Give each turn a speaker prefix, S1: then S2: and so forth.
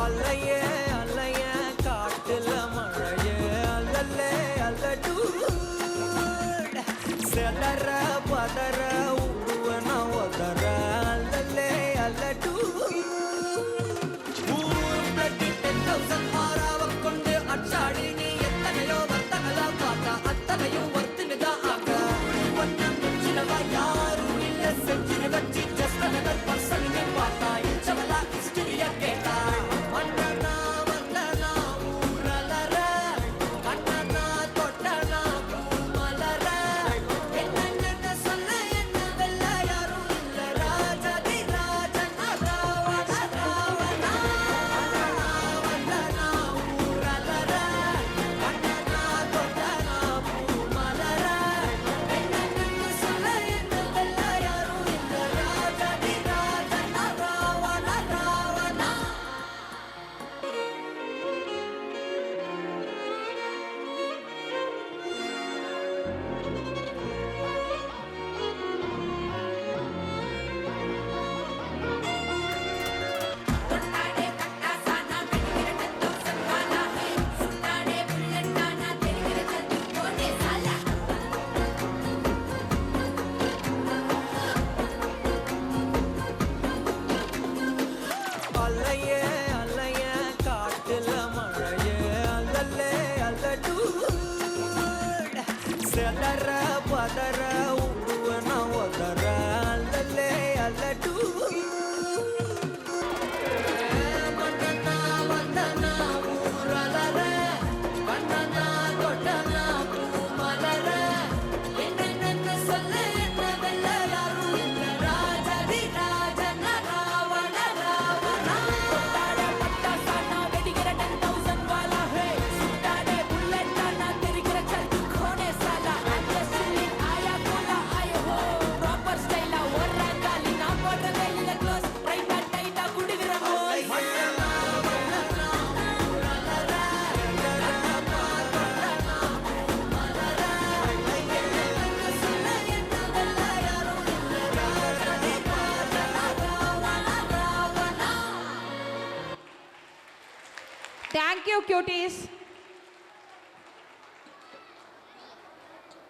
S1: அலையே அலைய காட்டுல மழையே அல்லல்லே அல்லடூ செதற பதற உடுவன ஒதற அல்லல்லே அல்லடூ ஊர் பிரதி 10,000 மாறாவ கொண்டு அச்சாடி நீ எத்தனையோ வர்த்தகளா பார்த்தா அத்தனையும் வர்த்தினுதான் ஆக ஒன்னம் சிலவா யாரும் இல்ல செஞ்சிரு வச்சு ஜஸ்ட் அனதர் பர்சன் பார்த்தா இச்சவலா ஹிஸ்டரியா கேட்டா அலையே அலைய காட்டுல மழையே அல்லல்லே அல்லடூ செதற பதற உடுவன ஒதற அல்லல்லே அல்லடூ மன்னனா வந்தனா ஊரலர கண்ணனா கொட்டனா பூமலர என்னென்ன சொல்ல என்ன வெல்ல யாரும் இல்ல ராஜதி ராஜன Ravana Ravana
S2: Thank you, cuties.